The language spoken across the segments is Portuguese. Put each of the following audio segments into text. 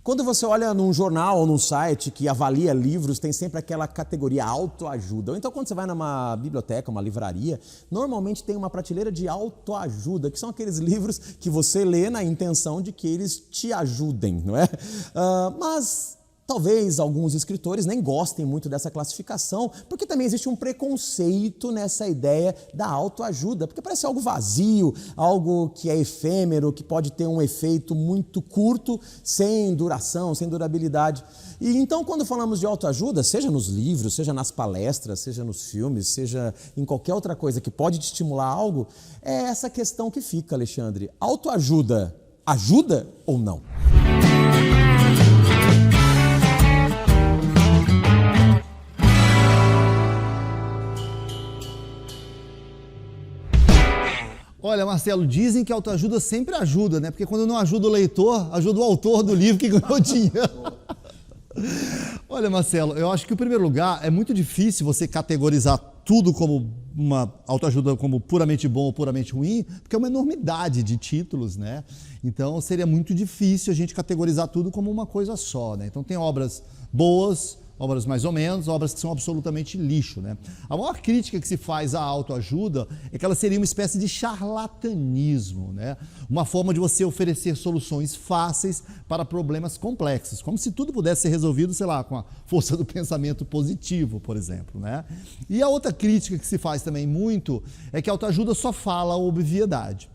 Quando você olha num jornal ou num site que avalia livros, tem sempre aquela categoria autoajuda. Ou então quando você vai numa biblioteca, uma livraria, normalmente tem uma prateleira de autoajuda, que são aqueles livros que você lê na intenção de que eles te ajudem, não é? Mas talvez alguns escritores nem gostem muito dessa classificação, porque também existe um preconceito nessa ideia da autoajuda, porque parece algo vazio, algo que é efêmero, que pode ter um efeito muito curto, sem duração, sem durabilidade. E então, quando falamos de autoajuda, seja nos livros, seja nas palestras, seja nos filmes, seja em qualquer outra coisa que pode te estimular algo, é essa questão que fica, Alexandre. Autoajuda ajuda ou não? Olha, Marcelo, dizem que autoajuda sempre ajuda, né? Porque quando não ajuda o leitor, ajuda o autor do livro que ganhou dinheiro. Olha, Marcelo, eu acho que, em primeiro lugar, é muito difícil você categorizar tudo como uma autoajuda como puramente bom ou puramente ruim, porque é uma enormidade de títulos, né? Então, seria muito difícil a gente categorizar tudo como uma coisa só, né? Então, tem obras boas, obras mais ou menos, obras que são absolutamente lixo, né? A maior crítica que se faz à autoajuda é que ela seria uma espécie de charlatanismo, né? Uma forma de você oferecer soluções fáceis para problemas complexos, como se tudo pudesse ser resolvido, sei lá, com a força do pensamento positivo, por exemplo, né? E a outra crítica que se faz também muito é que a autoajuda só fala a obviedade.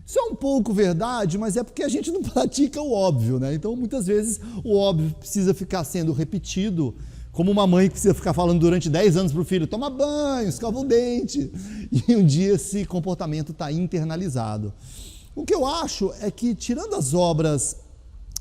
Isso é um pouco verdade, mas é porque a gente não pratica o óbvio, né? Então, muitas vezes, o óbvio precisa ficar sendo repetido, como uma mãe que precisa ficar falando durante 10 anos para o filho, toma banho, escova o dente, e um dia esse comportamento está internalizado. O que eu acho é que, tirando as obras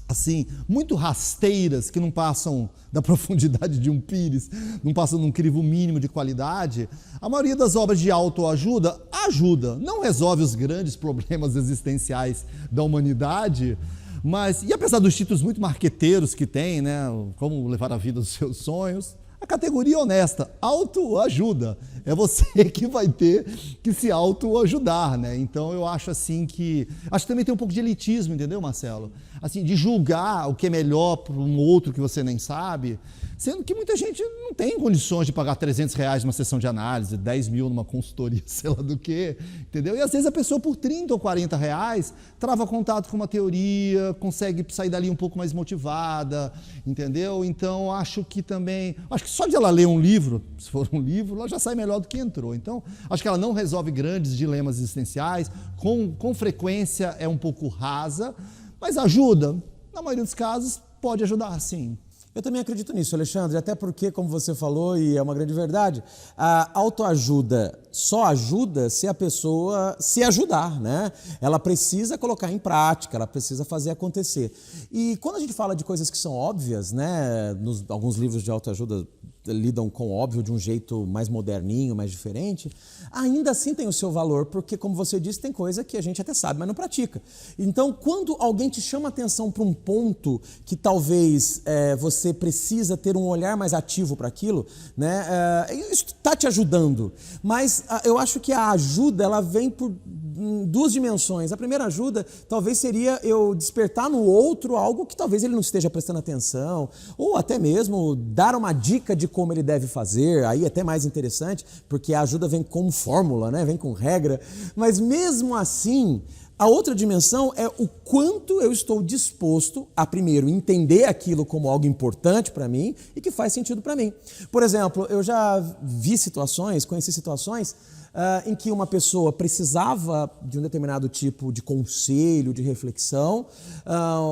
assim, muito rasteiras, que não passam da profundidade de um pires, não passam num crivo mínimo de qualidade, a maioria das obras de autoajuda ajuda, não resolve os grandes problemas existenciais da humanidade, mas, e apesar dos títulos muito marqueteiros que tem, né, como levar a vida dos seus sonhos, a categoria honesta, autoajuda, é você que vai ter que se autoajudar, né? Então eu acho assim que também tem um pouco de elitismo, entendeu, Marcelo? Assim, de julgar o que é melhor para um outro que você nem sabe, sendo que muita gente não tem condições de pagar R$300 numa sessão de análise, 10 mil numa consultoria, sei lá do que, entendeu? E às vezes a pessoa por 30 ou 40 reais trava contato com uma teoria, consegue sair dali um pouco mais motivada, entendeu? Então acho que só de ela ler um livro, se for um livro, ela já sai melhor do que entrou. Então acho que ela não resolve grandes dilemas existenciais, com frequência é um pouco rasa, mas ajuda, na maioria dos casos pode ajudar sim. Eu também acredito nisso, Alexandre, até porque, como você falou, e é uma grande verdade, a autoajuda só ajuda se a pessoa se ajudar, né? Ela precisa colocar em prática, ela precisa fazer acontecer. E quando a gente fala de coisas que são óbvias, né? Alguns livros de autoajuda lidam com o óbvio de um jeito mais moderninho, mais diferente, ainda assim tem o seu valor, porque, como você disse, tem coisa que a gente até sabe, mas não pratica. Então, quando alguém te chama a atenção para um ponto que talvez você precisa ter um olhar mais ativo para aquilo, né, isso está te ajudando. Mas eu acho que a ajuda ela vem por duas dimensões. A primeira ajuda talvez seria eu despertar no outro algo que talvez ele não esteja prestando atenção, ou até mesmo dar uma dica de como ele deve fazer, aí é até mais interessante, porque a ajuda vem como fórmula, né? Vem com regra, mas mesmo assim, a outra dimensão é o quanto eu estou disposto a, primeiro, entender aquilo como algo importante para mim e que faz sentido para mim. Por exemplo, eu já conheci situações em que uma pessoa precisava de um determinado tipo de conselho, de reflexão,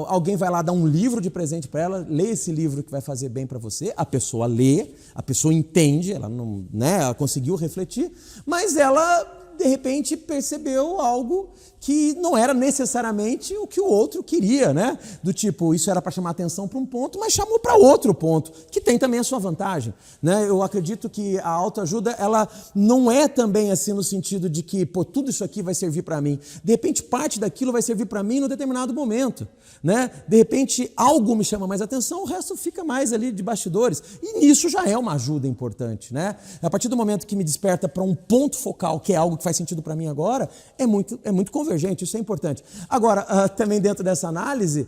alguém vai lá dar um livro de presente para ela, lê esse livro que vai fazer bem para você, a pessoa lê, a pessoa entende, ela não, né, ela conseguiu refletir, mas ela de repente percebeu algo que não era necessariamente o que o outro queria, né? Do tipo, isso era para chamar atenção para um ponto, mas chamou para outro ponto, que tem também a sua vantagem, né? Eu acredito que a autoajuda, ela não é também assim no sentido de que, pô, tudo isso aqui vai servir para mim. De repente, parte daquilo vai servir para mim no determinado momento, né? De repente, algo me chama mais atenção, o resto fica mais ali de bastidores. E nisso já é uma ajuda importante, né? A partir do momento que me desperta para um ponto focal, que é algo que faz sentido para mim agora, é muito convergente, isso é importante. Agora, também dentro dessa análise,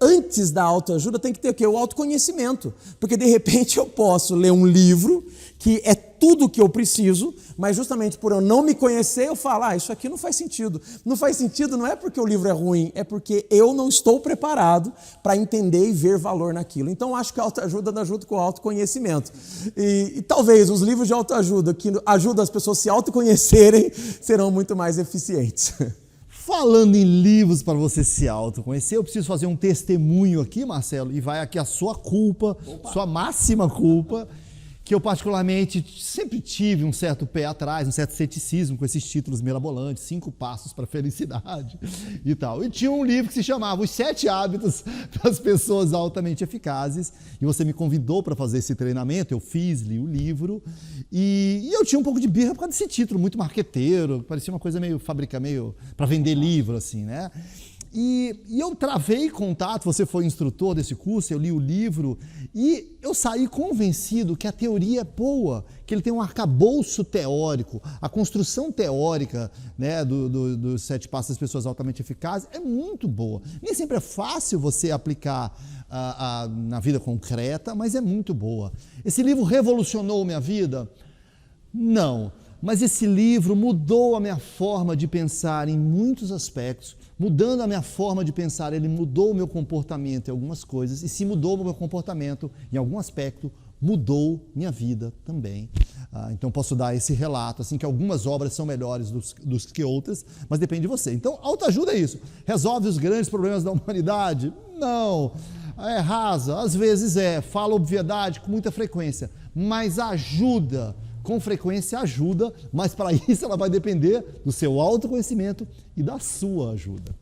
antes da autoajuda tem que ter o quê? O autoconhecimento. Porque de repente eu posso ler um livro que é tudo o que eu preciso, mas justamente por eu não me conhecer, eu falo, isso aqui não faz sentido. Não faz sentido não é porque o livro é ruim, é porque eu não estou preparado para entender e ver valor naquilo. Então acho que a autoajuda anda junto com o autoconhecimento. E talvez os livros de autoajuda que ajudam as pessoas a se autoconhecerem serão muito mais eficientes. Falando em livros para você se autoconhecer, eu preciso fazer um testemunho aqui, Marcelo, e vai aqui a sua culpa, sua máxima culpa, que eu particularmente sempre tive um certo pé atrás, um certo ceticismo com esses títulos mirabolantes, 5 passos para a felicidade e tal. E tinha um livro que se chamava Os 7 Hábitos das Pessoas Altamente Eficazes, e você me convidou para fazer esse treinamento, eu fiz, li o livro, e eu tinha um pouco de birra por causa desse título, muito marqueteiro, parecia uma coisa meio para vender livro, assim, né? E eu travei contato, você foi instrutor desse curso, eu li o livro e eu saí convencido que a teoria é boa, que ele tem um arcabouço teórico, a construção teórica, né, dos 7 passos das pessoas altamente eficazes é muito boa. Nem sempre é fácil você aplicar na vida concreta, mas é muito boa. Esse livro revolucionou minha vida? Não. Mas esse livro mudou a minha forma de pensar em muitos aspectos. Mudando a minha forma de pensar, ele mudou o meu comportamento em algumas coisas. E se mudou o meu comportamento em algum aspecto, mudou minha vida também. Então posso dar esse relato, assim, que algumas obras são melhores dos que outras, mas depende de você. Então, autoajuda é isso. Resolve os grandes problemas da humanidade? Não. É rasa, às vezes fala obviedade com muita frequência, mas ajuda. Com frequência ajuda, mas para isso ela vai depender do seu autoconhecimento e da sua ajuda.